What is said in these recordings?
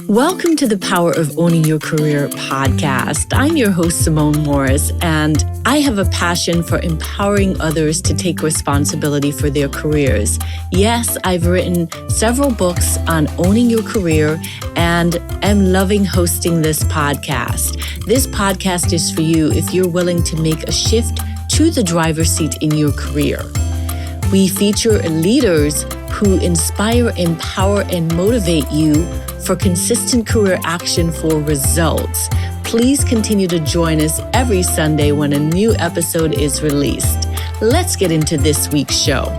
Welcome to the Power of Owning Your Career podcast. I'm your host, Simone Morris, and I have a passion for empowering others to take responsibility for their careers. Yes, I've written several books on owning your career and am loving hosting this podcast. This podcast is for you if you're willing to make a shift to the driver's seat in your career. We feature leaders who inspire, empower, and motivate you for consistent career action for results. Please continue to join us every Sunday when a new episode is released. Let's get into this week's show.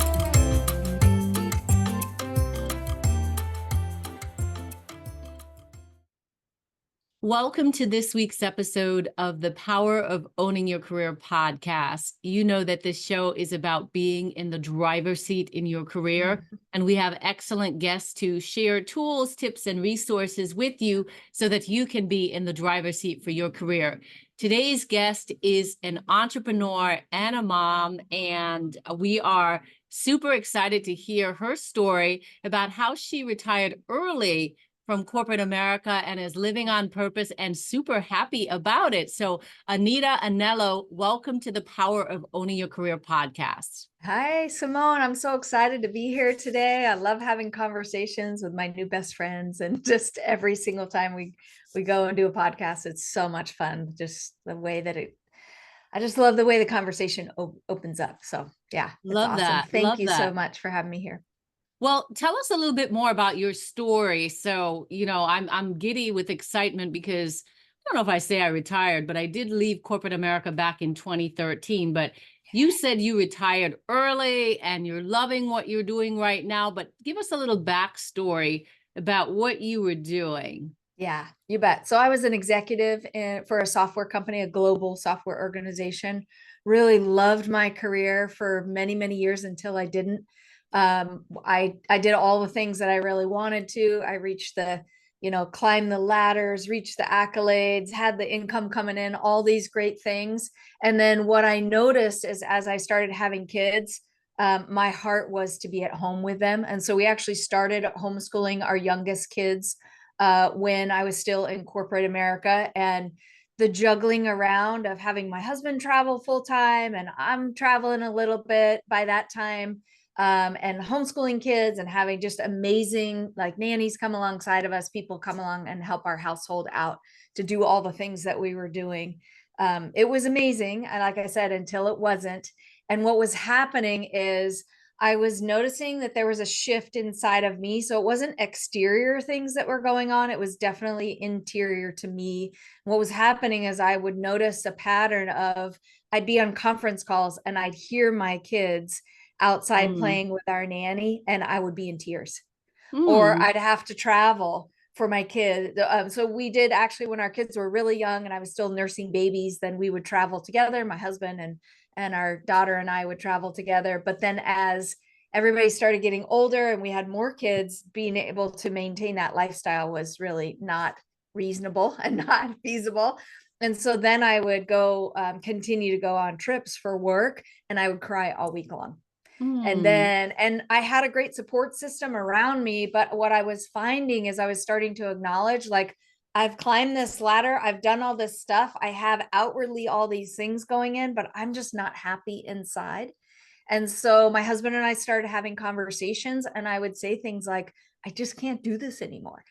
Welcome to this week's episode of the Power of Owning Your Career podcast. You know that this show is about being in the driver's seat in your career, and we have excellent guests to share tools, tips, and resources with you so that you can be in the driver's seat for your career. Today's guest is an entrepreneur and a mom, and we are super excited to hear her story about how she retired early from corporate America and is living on purpose and super happy about it. So Anita Anello, welcome to the Power of Owning Your Career podcast. Hi, Simone. I'm so excited to be here today. I love having conversations with my new best friends, and just every single time we go and do a podcast, it's so much fun. Just the way that I just love the way the conversation opens up. So yeah, it's Love awesome. that. Thank Love you that. so much for having me here. Well, tell us a little bit more about your story. So, I'm giddy with excitement because I don't know if I say I retired, but I did leave corporate America back in 2013. But you said you retired early and you're loving what you're doing right now. But give us a little backstory about what you were doing. Yeah, you bet. So I was an executive for a software company, a global software organization. Really loved my career for many, many years until I didn't. I did all the things that I really wanted to. I reached climbed the ladders, reached the accolades, had the income coming in, all these great things. And then what I noticed is as I started having kids, my heart was to be at home with them. And so we actually started homeschooling our youngest kids when I was still in corporate America, and the juggling around of having my husband travel full time and I'm traveling a little bit by that time, and homeschooling kids and having just amazing like nannies come alongside of us, people come along and help our household out to do all the things that we were doing. It was amazing. And like I said, until it wasn't. And what was happening is I was noticing that there was a shift inside of me. So it wasn't exterior things that were going on. It was definitely interior to me. What was happening is I would notice a pattern of I'd be on conference calls and I'd hear my kids outside playing with our nanny and I would be in tears. Or I'd have to travel for my kid. So we did actually when our kids were really young and I was still nursing babies, then we would travel together. My husband and our daughter and I would travel together. But then as everybody started getting older and we had more kids, being able to maintain that lifestyle was really not reasonable and not feasible. And so then I would go continue to go on trips for work and I would cry all week long. And I had a great support system around me. But what I was finding is I was starting to acknowledge, like, I've climbed this ladder, I've done all this stuff, I have outwardly all these things going in, but I'm just not happy inside. And so my husband and I started having conversations, and I would say things like, I just can't do this anymore.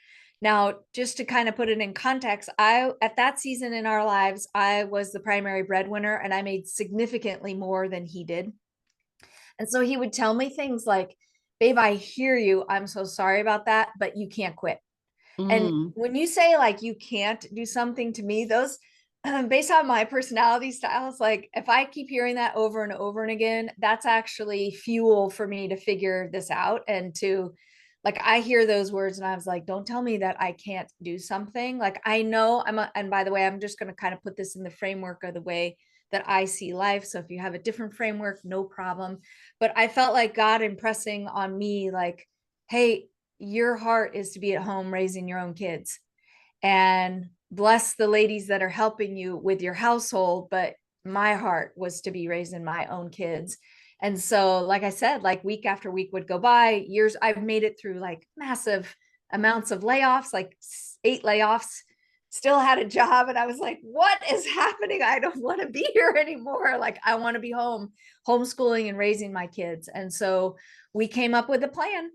Now, just to kind of put it in context, at that season in our lives, I was the primary breadwinner and I made significantly more than he did. And so he would tell me things like, babe, I hear you. I'm so sorry about that, but you can't quit. And when you say like you can't do something, to me, those based on my personality styles, like if I keep hearing that over and over and again, that's actually fuel for me to figure this out and to like I hear those words and I was like, don't tell me that I can't do something. Like I know and by the way, I'm just going to kind of put this in the framework of the way that I see life. So if you have a different framework, no problem. But I felt like God impressing on me, like, hey, your heart is to be at home raising your own kids, and bless the ladies that are helping you with your household. But my heart was to be raising my own kids. And so, like I said, like week after week would go by, years, I've made it through like massive amounts of layoffs, like 8 layoffs, still had a job. And I was like, what is happening? I don't want to be here anymore. Like, I want to be home, homeschooling and raising my kids. And so we came up with a plan.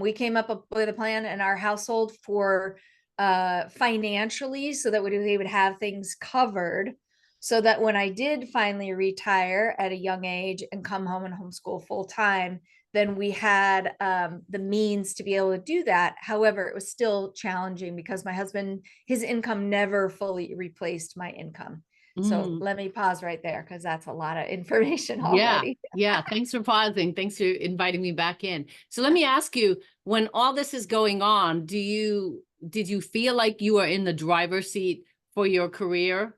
We came up with a plan in our household for financially, so that they would have things covered, so that when I did finally retire at a young age and come home and homeschool full time, then we had the means to be able to do that. However, it was still challenging because my husband, his income never fully replaced my income. So let me pause right there, because that's a lot of information Yeah. already. Yeah. Thanks for pausing. Thanks for inviting me back in. So let me ask you, when all this is going on, did you feel like you were in the driver's seat for your career?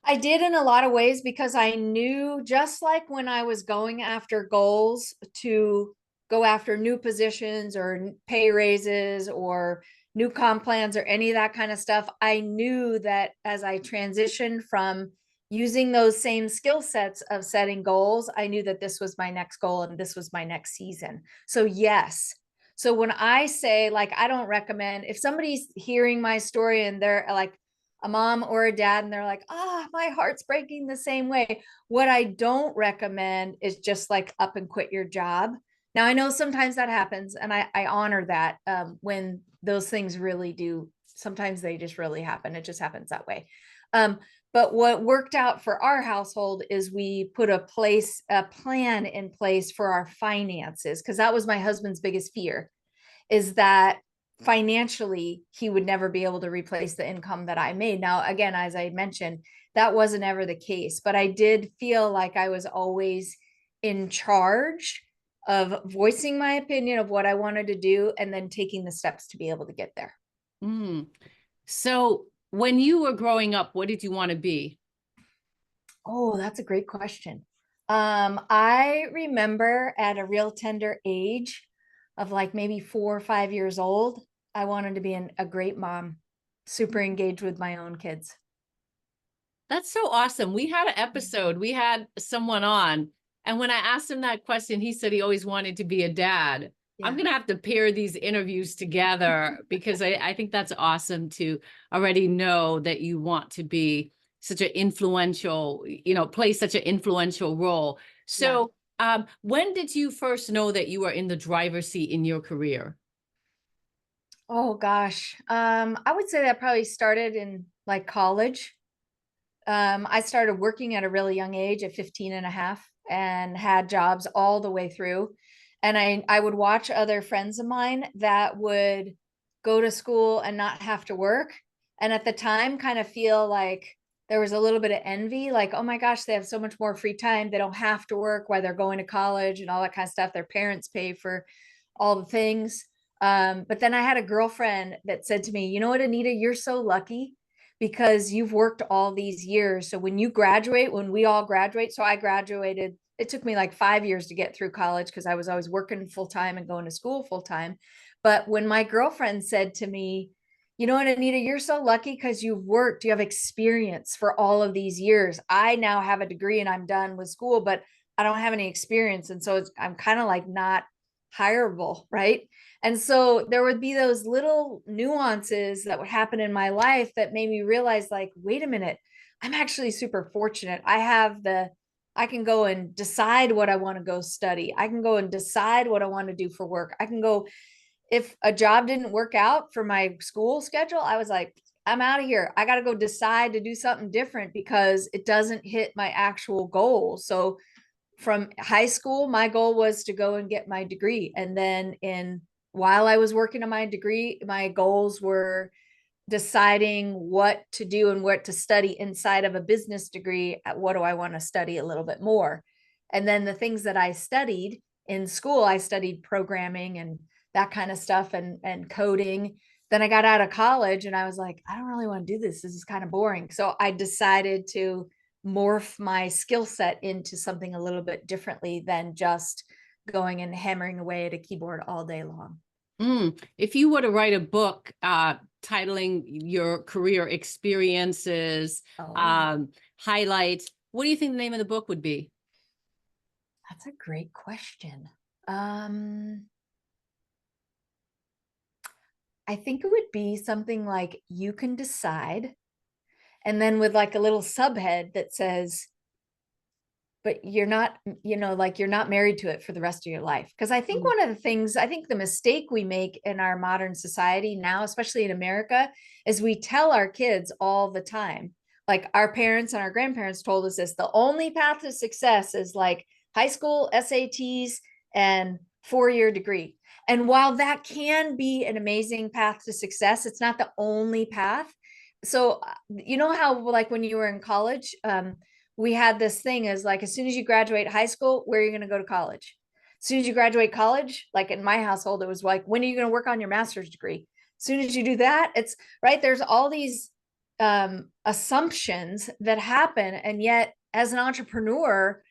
I did in a lot of ways, because I knew, just like when I was going after goals to go after new positions or pay raises or new comp plans or any of that kind of stuff, I knew that as I transitioned from using those same skill sets of setting goals, I knew that this was my next goal and this was my next season. So yes. So when I say, like, I don't recommend, if somebody's hearing my story and they're like, a mom or a dad, and they're like, my heart's breaking the same way. What I don't recommend is just like up and quit your job. Now, I know sometimes that happens, and I honor that when those things really do. Sometimes they just really happen. It just happens that way. But what worked out for our household is we put a plan in place for our finances, because that was my husband's biggest fear, is that financially he would never be able to replace the income that I made. Now, again, as I mentioned, that wasn't ever the case, but I did feel like I was always in charge of voicing my opinion of what I wanted to do and then taking the steps to be able to get there. So when you were growing up, what did you want to be? Oh, that's a great question. I remember at a real tender age of like maybe 4 or 5 years old, I wanted to be a great mom, super engaged with my own kids. That's so awesome. We had an episode, we had someone on, and when I asked him that question, he said he always wanted to be a dad. Yeah. I'm going to have to pair these interviews together because I think that's awesome to already know that you want to be such an influential, play such an influential role. So, when did you first know that you were in the driver's seat in your career? Oh gosh. I would say that probably started in like college. I started working at a really young age at 15 and a half, and had jobs all the way through. And I would watch other friends of mine that would go to school and not have to work. And at the time, kind of feel like there was a little bit of envy, like, oh my gosh, they have so much more free time. They don't have to work while they're going to college and all that kind of stuff. Their parents pay for all the things. But then I had a girlfriend that said to me, you know what, Anita, you're so lucky because you've worked all these years. So when you graduate, when we all graduate, so I graduated, it took me like 5 years to get through college because I was always working full time and going to school full time. But when my girlfriend said to me, you know what, Anita, you're so lucky because you've worked, you have experience for all of these years. I now have a degree and I'm done with school, but I don't have any experience. And so I'm kind of like not hireable, right? And so there would be those little nuances that would happen in my life that made me realize, like, wait a minute, I'm actually super fortunate. I can go and decide what I want to go study. I can go and decide what I want to do for work. I can go, if a job didn't work out for my school schedule, I was like, I'm out of here. I got to go decide to do something different because it doesn't hit my actual goal. So from high school, my goal was to go and get my degree. And then while I was working on my degree, my goals were deciding what to do and what to study inside of a business degree. What do I want to study a little bit more? And then the things that I studied in school, I studied programming and that kind of stuff and coding. Then I got out of college and I was like, I don't really want to do this. This is kind of boring. So I decided to morph my skill set into something a little bit differently than just going and hammering away at a keyboard all day long. If you were to write a book titling your career experiences, highlights, what do you think the name of the book would be? That's a great question. I think it would be something like you can decide, and then with like a little subhead that says, but you're not, like you're not married to it for the rest of your life. Because I think one of the things, I think the mistake we make in our modern society now, especially in America, is we tell our kids all the time, like our parents and our grandparents told us this, the only path to success is like high school SATs and 4-year degree. And while that can be an amazing path to success, it's not the only path. So, you know how like when you were in college, we had this thing is like, as soon as you graduate high school, where are you going to go to college? As soon as you graduate college, like in my household, it was like, when are you going to work on your master's degree? As soon as you do that, it's right. There's all these assumptions that happen. And yet as an entrepreneur,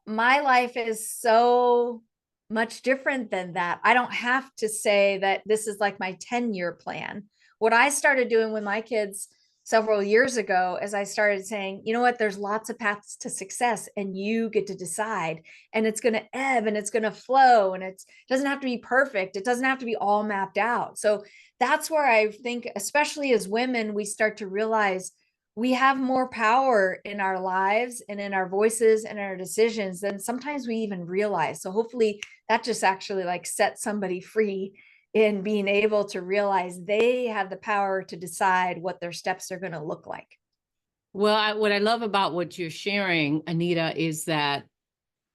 my life is so much different than that. I don't have to say that this is like my 10-year plan. What I started doing with my kids several years ago is I started saying, you know what, there's lots of paths to success and you get to decide, and it's going to ebb and it's going to flow, and it doesn't have to be perfect. It doesn't have to be all mapped out. So that's where I think, especially as women, we start to realize we have more power in our lives and in our voices and our decisions than sometimes we even realize. So hopefully that just actually like sets somebody free in being able to realize they have the power to decide what their steps are going to look like. Well, what I love about what you're sharing, Anita, is that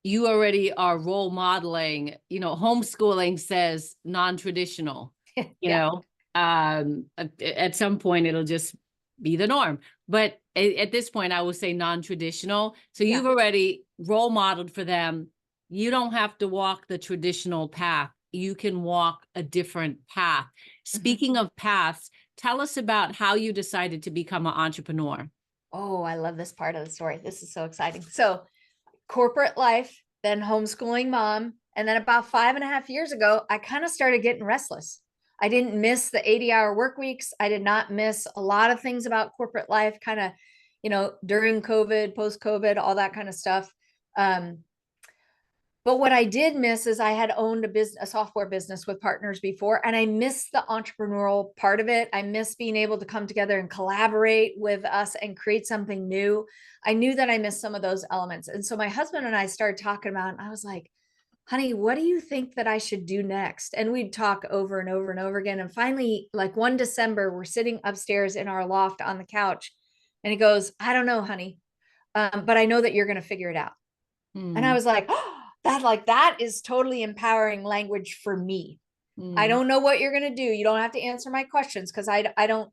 you already are role modeling. Homeschooling says non-traditional, Yeah. at some point it'll just be the norm. But at this point, I would say non-traditional. So you've already role modeled for them. You don't have to walk the traditional path. You can walk a different path. Speaking of paths, tell us about how you decided to become an entrepreneur. Oh, I love this part of the story. This is so exciting. So corporate life, then homeschooling mom. And then about 5.5 years ago, I kind of started getting restless. I didn't miss the 80-hour work weeks. I did not miss a lot of things about corporate life, kind of, during COVID, post-COVID, all that kind of stuff. But what I did miss is I had owned a software business with partners before, and I missed the entrepreneurial part of it. I missed being able to come together and collaborate with us and create something new. I knew that I missed some of those elements. And so my husband and I started talking about it, and I was like, honey, what do you think that I should do next? And we'd talk over and over and over again. And finally, like one December, we're sitting upstairs in our loft on the couch, and he goes, I don't know, honey, but I know that you're going to figure it out. And I was like, oh, that is totally empowering language for me. I don't know what you're going to do. You don't have to answer my questions, because I don't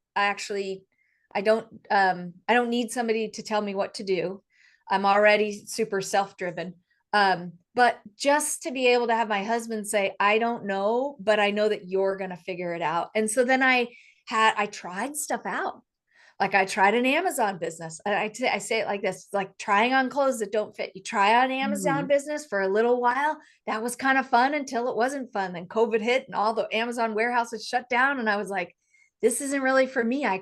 need somebody to tell me what to do. I'm already super self-driven. But just to be able to have my husband say, I don't know, but I know that you're going to figure it out. And so then I tried stuff out. Like I tried an Amazon business. I say it like this, like trying on clothes that don't fit. You try out an Amazon business for a little while. That was kind of fun until it wasn't fun. Then COVID hit and all the Amazon warehouses shut down. And I was like, this isn't really for me. I'm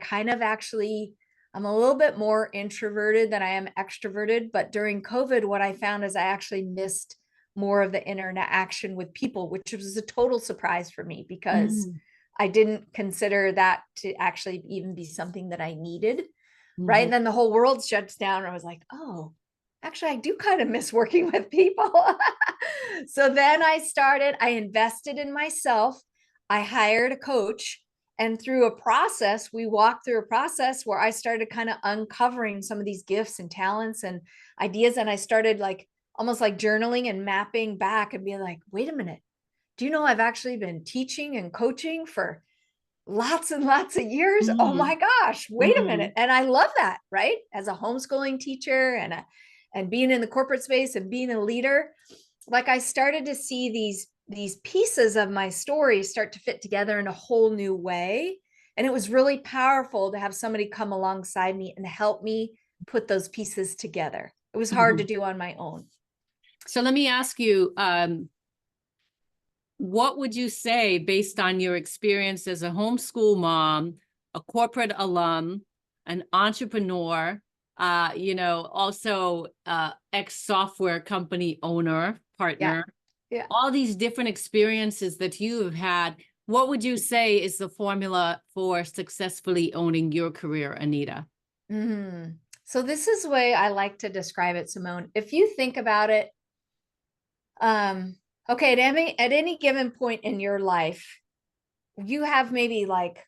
a little bit more introverted than I am extroverted. But during COVID, what I found is I actually missed more of the interaction with people, which was a total surprise for me, because I didn't consider that to actually even be something that I needed. Right. And then the whole world shuts down. And I was like, oh, actually, I do kind of miss working with people. So then I invested in myself. I hired a coach. And through a process, we walked through a process where I started kind of uncovering some of these gifts and talents and ideas. And I started like almost like journaling and mapping back and being like, wait a minute. Do you know I've actually been teaching and coaching for lots and lots of years? Oh my gosh, wait a minute. And I love that, right? As a homeschooling teacher and being in the corporate space and being a leader, like I started to see these pieces of my story start to fit together in a whole new way. And it was really powerful to have somebody come alongside me and help me put those pieces together. It was hard to do on my own. So let me ask you, what would you say, based on your experience as a homeschool mom, a corporate alum, an entrepreneur, also ex-software company owner, partner, Yeah. all these different experiences that you have had. What would you say is the formula for successfully owning your career, Anita? So this is the way I like to describe it, Simone. If you think about it, okay, at any given point in your life, you have maybe like,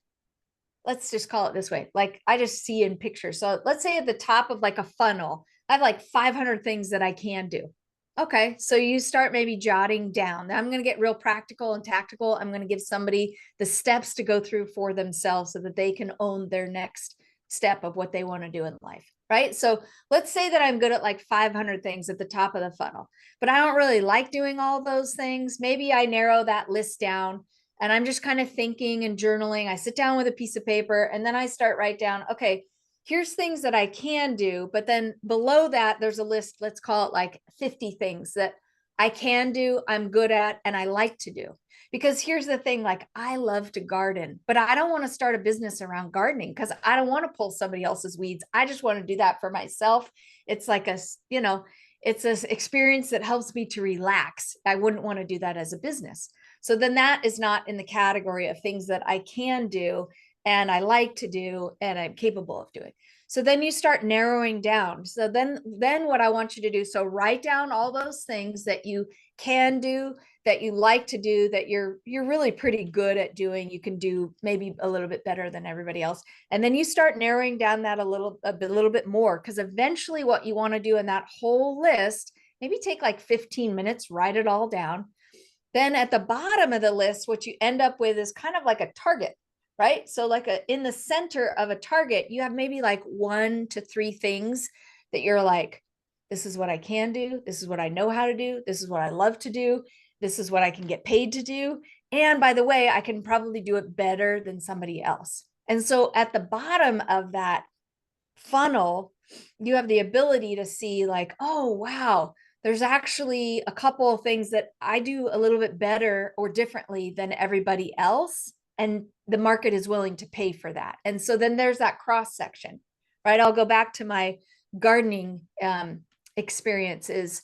let's just call it this way. Like I just see in pictures. So let's say at the top of like a funnel, I have like 500 things that I can do. Okay. So you start maybe jotting down. I'm going to get real practical and tactical. I'm going to give somebody the steps to go through for themselves so that they can own their next step of what they want to do in life. Right. So let's say that I'm good at like 500 things at the top of the funnel, but I don't really like doing all those things. Maybe I narrow that list down and I'm just kind of thinking and journaling. I sit down with a piece of paper and then I start write down, okay, here's things that I can do. But then below that, there's a list, let's call it like 50 things that I can do, I'm good at, and I like to do. Because here's the thing, like I love to garden, but I don't want to start a business around gardening because I don't want to pull somebody else's weeds. I just want to do that for myself. It's like it's an experience that helps me to relax. I wouldn't want to do that as a business. So then that is not in the category of things that I can do and I like to do and I'm capable of doing. So then you start narrowing down. So then what I want you to do, so write down all those things that you can do, that you like to do, that you're really pretty good at doing. You can do maybe a little bit better than everybody else. And then you start narrowing down that a little bit more, because eventually what you want to do in that whole list, maybe take like 15 minutes, write it all down. Then at the bottom of the list, what you end up with is kind of like a target, right? So like in the center of a target, you have maybe like 1 to 3 things that you're like, this is what I can do. This is what I know how to do. This is what I love to do. This is what I can get paid to do. And by the way, I can probably do it better than somebody else. And so at the bottom of that funnel, you have the ability to see like, oh, wow, there's actually a couple of things that I do a little bit better or differently than everybody else. And the market is willing to pay for that. And so then there's that cross section, right? I'll go back to my gardening experiences.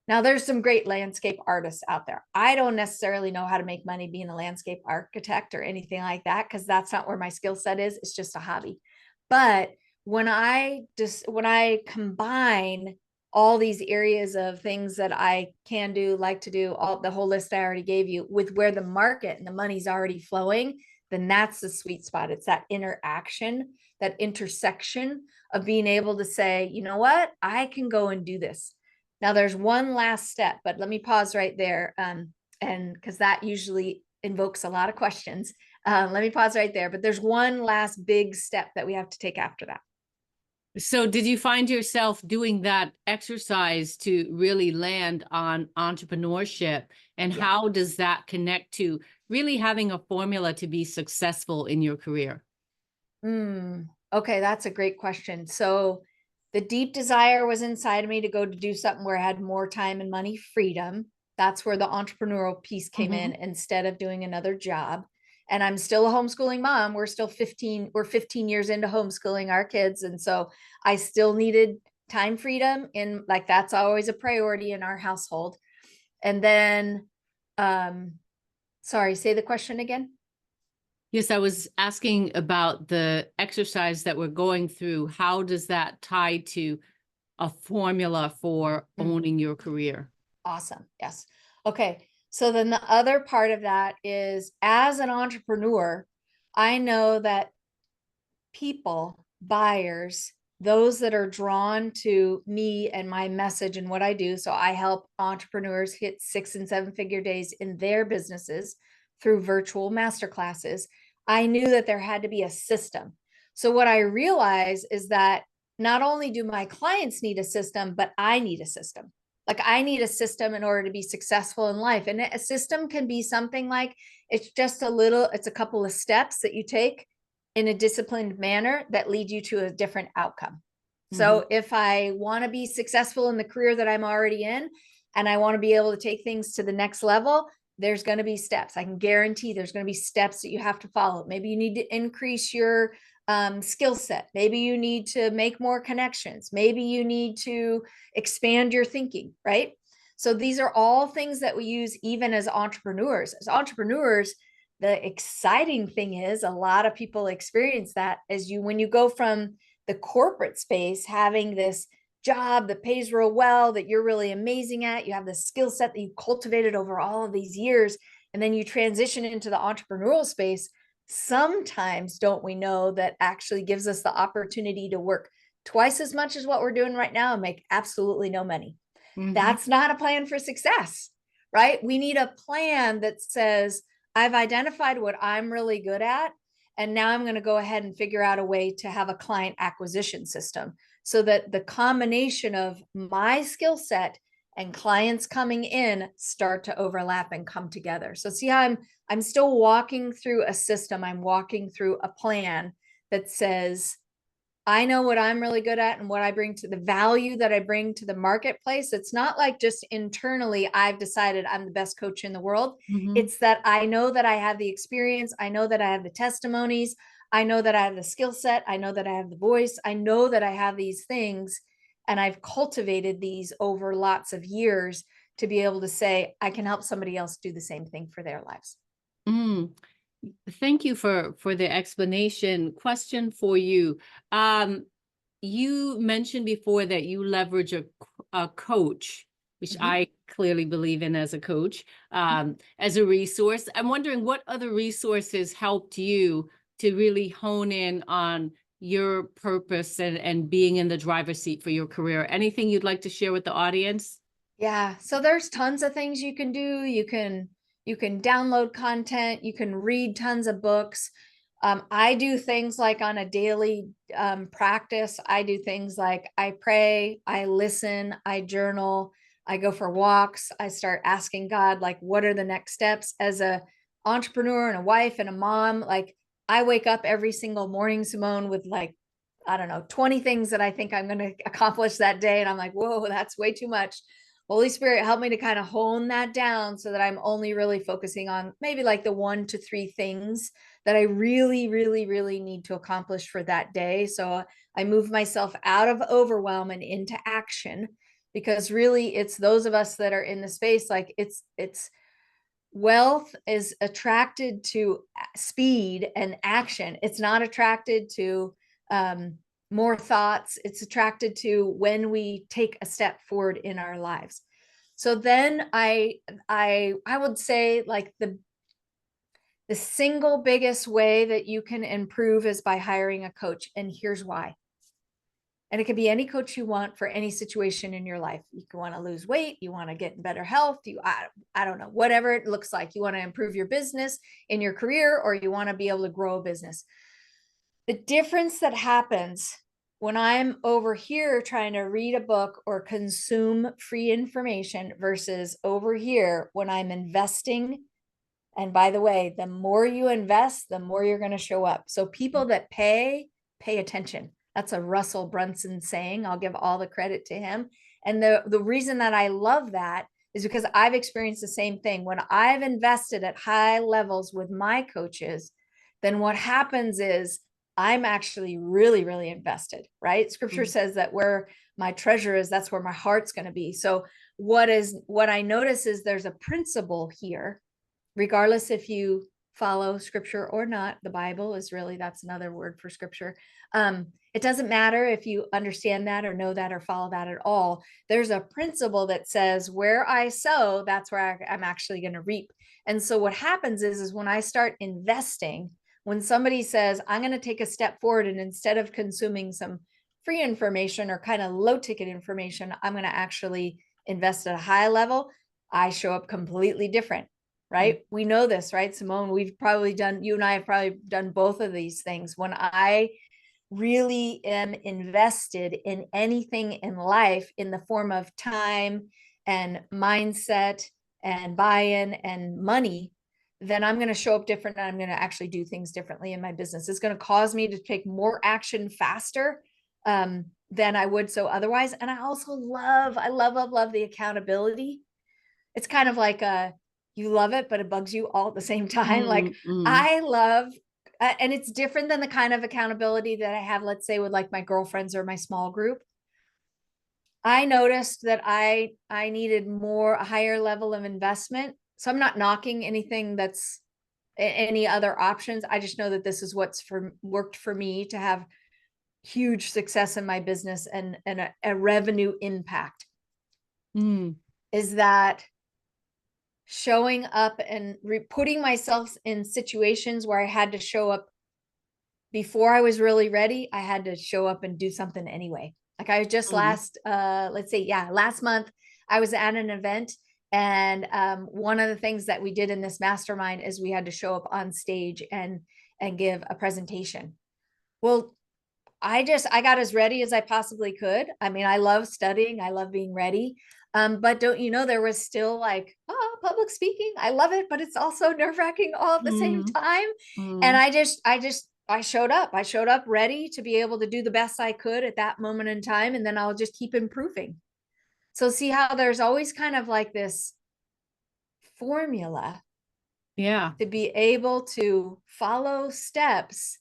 Now there's some great landscape artists out there. I don't necessarily know how to make money being a landscape architect or anything like that, because that's not where my skill set is. It's just a hobby. But when I combine all these areas of things that I can do, like to do, all the whole list I already gave you, with where the market and the money's already flowing, then that's the sweet spot. It's that interaction, that intersection of being able to say, you know what, I can go and do this. Now there's one last step, but let me pause right there. And because that usually invokes a lot of questions. Let me pause right there, but there's one last big step that we have to take after that. So did you find yourself doing that exercise to really land on entrepreneurship? And how does that connect to really having a formula to be successful in your career? Okay, that's a great question. So the deep desire was inside of me to go to do something where I had more time and money freedom. That's where the entrepreneurial piece came in instead of doing another job. And I'm still a homeschooling mom. We're 15 years into homeschooling our kids. And so I still needed time freedom, in like, that's always a priority in our household. And then, sorry, say the question again. Yes, I was asking about the exercise that we're going through. How does that tie to a formula for owning your career? Awesome. Yes. Okay. So then the other part of that is, as an entrepreneur, I know that people, buyers, those that are drawn to me and my message and what I do. So I help entrepreneurs hit 6 and 7 figure days in their businesses through virtual masterclasses. I knew that there had to be a system. So what I realize is that not only do my clients need a system, but I need a system. Like I need a system in order to be successful in life. And a system can be something like, it's a couple of steps that you take in a disciplined manner that lead you to a different outcome. So if I want to be successful in the career that I'm already in, and I want to be able to take things to the next level, there's going to be steps. I can guarantee there's going to be steps that you have to follow. Maybe you need to increase your skill set. Maybe you need to make more connections. Maybe you need to expand your thinking, right? So these are all things that we use even as entrepreneurs. As entrepreneurs, the exciting thing is a lot of people experience that as when you go from the corporate space, having this job that pays real well, that you're really amazing at, you have the skill set that you cultivated over all of these years, and then you transition into the entrepreneurial space. Sometimes, don't we know, that actually gives us the opportunity to work twice as much as what we're doing right now and make absolutely no money. That's not a plan for success, right? We need a plan that says, I've identified what I'm really good at, and now I'm going to go ahead and figure out a way to have a client acquisition system so that the combination of my skill set and clients coming in start to overlap and come together. So see how I'm still walking through a system. I'm walking through a plan that says, I know what I'm really good at and what I bring to the value that I bring to the marketplace. It's not like just internally, I've decided I'm the best coach in the world. It's that I know that I have the experience. I know that I have the testimonies. I know that I have the skill set. I know that I have the voice. I know that I have these things, and I've cultivated these over lots of years to be able to say, I can help somebody else do the same thing for their lives. Thank you for the explanation. Question for you. You mentioned before that you leverage a coach, which I clearly believe in as a coach, as a resource. I'm wondering what other resources helped you to really hone in on your purpose and being in the driver's seat for your career. Anything you'd like to share with the audience? Yeah. So there's tons of things you can do. You can download content. You can read tons of books. I do things like on a daily practice. I do things like I pray, I listen, I journal, I go for walks. I start asking God, like, what are the next steps as a entrepreneur and a wife and a mom? Like, I wake up every single morning, Simone, with like, I don't know, 20 things that I think I'm going to accomplish that day. And I'm like, whoa, that's way too much. Holy Spirit, help me to kind of hone that down so that I'm only really focusing on maybe like the 1 to 3 things that I really, really, really need to accomplish for that day. So I move myself out of overwhelm and into action, because really it's those of us that are in the space, like it's wealth is attracted to speed and action. It's not attracted to more thoughts. It's attracted to when we take a step forward in our lives. So then I would say, like, the single biggest way that you can improve is by hiring a coach. And here's why. And it could be any coach you want for any situation in your life. You want to lose weight, you want to get better health, I don't know, whatever it looks like. You want to improve your business in your career, or you want to be able to grow a business. The difference that happens when I'm over here trying to read a book or consume free information versus over here when I'm investing. And by the way, the more you invest, the more you're going to show up. So people that pay attention. That's a Russell Brunson saying. I'll give all the credit to him. And the reason that I love that is because I've experienced the same thing. When I've invested at high levels with my coaches, then what happens is I'm actually really, really invested, right? Scripture says that where my treasure is, that's where my heart's going to be. So what I notice is there's a principle here, regardless if you follow scripture or not. The Bible is really, that's another word for scripture. It doesn't matter if you understand that or know that or follow that at all. There's a principle that says where I sow, that's where I'm actually going to reap. And so what happens is when I start investing, when somebody says, I'm going to take a step forward, and instead of consuming some free information or kind of low ticket information, I'm going to actually invest at a high level, I show up completely different. Right? We know this, right, Simone? You and I have probably done both of these things. When I really am invested in anything in life in the form of time and mindset and buy-in and money, then I'm going to show up different, and I'm going to actually do things differently in my business. It's going to cause me to take more action faster than I would so otherwise. And I also love the accountability. It's kind of like you love it, but it bugs you all at the same time. Like I love And it's different than the kind of accountability that I have, let's say, with like my girlfriends or my small group. I noticed that I needed a higher level of investment. So I'm not knocking anything that's any other options. I just know that this is what's worked for me to have huge success in my business and a revenue impact. Is that showing up and putting myself in situations where I had to show up before I was really ready. I had to show up and do something anyway. Like I just last month, I was at an event, and one of the things that we did in this mastermind is we had to show up on stage and give a presentation. Well, I got as ready as I possibly could. I mean, I love studying. I love being ready. But don't you know, there was still like, public speaking. I love it, but it's also nerve-wracking all at the same time. And I showed up. I showed up ready to be able to do the best I could at that moment in time. And then I'll just keep improving. So see how there's always kind of like this formula. Yeah. To be able to follow steps,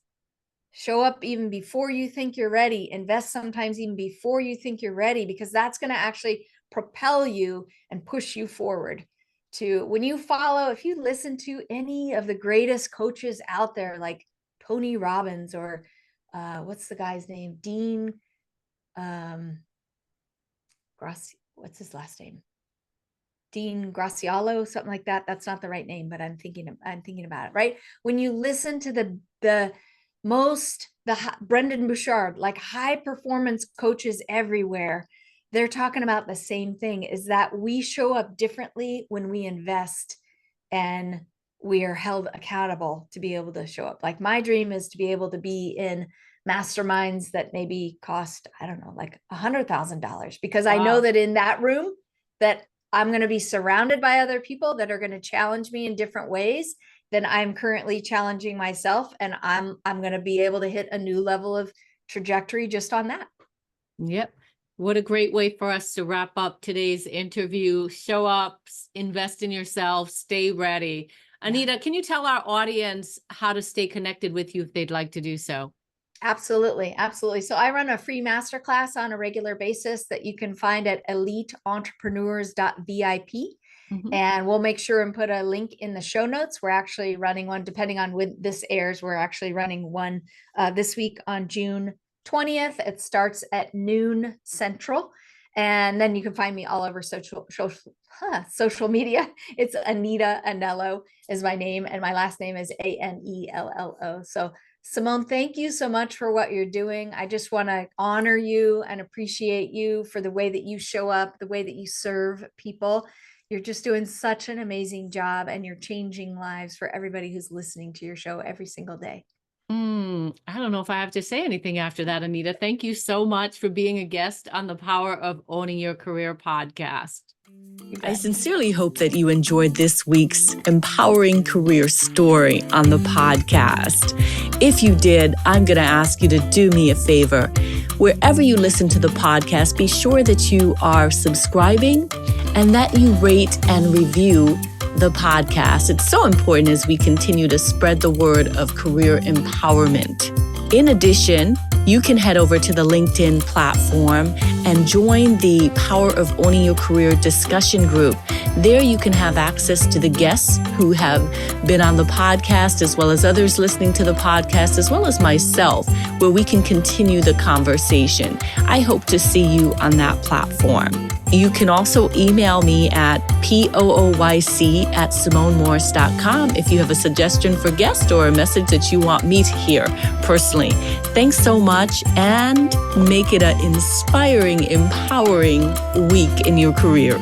show up even before you think you're ready, invest sometimes even before you think you're ready, because that's going to actually propel you and push you forward. When you follow, if you listen to any of the greatest coaches out there, like Tony Robbins or what's the guy's name? Dean, what's his last name? Dean Gracialo, something like that. That's not the right name, but I'm thinking about it, right? When you listen to the Brendan Bouchard, like high performance coaches everywhere, they're talking about the same thing, is that we show up differently when we invest and we are held accountable to be able to show up. Like my dream is to be able to be in masterminds that maybe cost, I don't know, like $100,000, because I know that in that room that I'm going to be surrounded by other people that are going to challenge me in different ways than I'm currently challenging myself. And I'm going to be able to hit a new level of trajectory just on that. Yep. What a great way for us to wrap up today's interview. Show up, invest in yourself, stay ready. Anita, can you tell our audience how to stay connected with you if they'd like to do so? Absolutely. Absolutely. So I run a free masterclass on a regular basis that you can find at eliteentrepreneurs.vip. And we'll make sure and put a link in the show notes. We're actually running one, depending on when this airs, we're actually running one this week on June 20th. It starts at noon Central. And then you can find me all over social media. It's Anita Anello is my name, and my last name is Anello. So Simone, thank you so much for what you're doing. I just want to honor you and appreciate you for the way that you show up, the way that you serve people. You're just doing such an amazing job, and you're changing lives for everybody who's listening to your show every single day. I don't know if I have to say anything after that, Anita. Thank you so much for being a guest on the Power of Owning Your Career podcast. I sincerely hope that you enjoyed this week's empowering career story on the podcast. If you did, I'm going to ask you to do me a favor. Wherever you listen to the podcast, be sure that you are subscribing and that you rate and review the podcast. It's so important as we continue to spread the word of career empowerment. In addition, you can head over to the LinkedIn platform and join the Power of Owning Your Career discussion group. There you can have access to the guests who have been on the podcast, as well as others listening to the podcast, as well as myself, where we can continue the conversation. I hope to see you on that platform. You can also email me at pooyc@simonemorris.com if you have a suggestion for guest or a message that you want me to hear personally. Thanks so much, and make it an inspiring, empowering week in your career.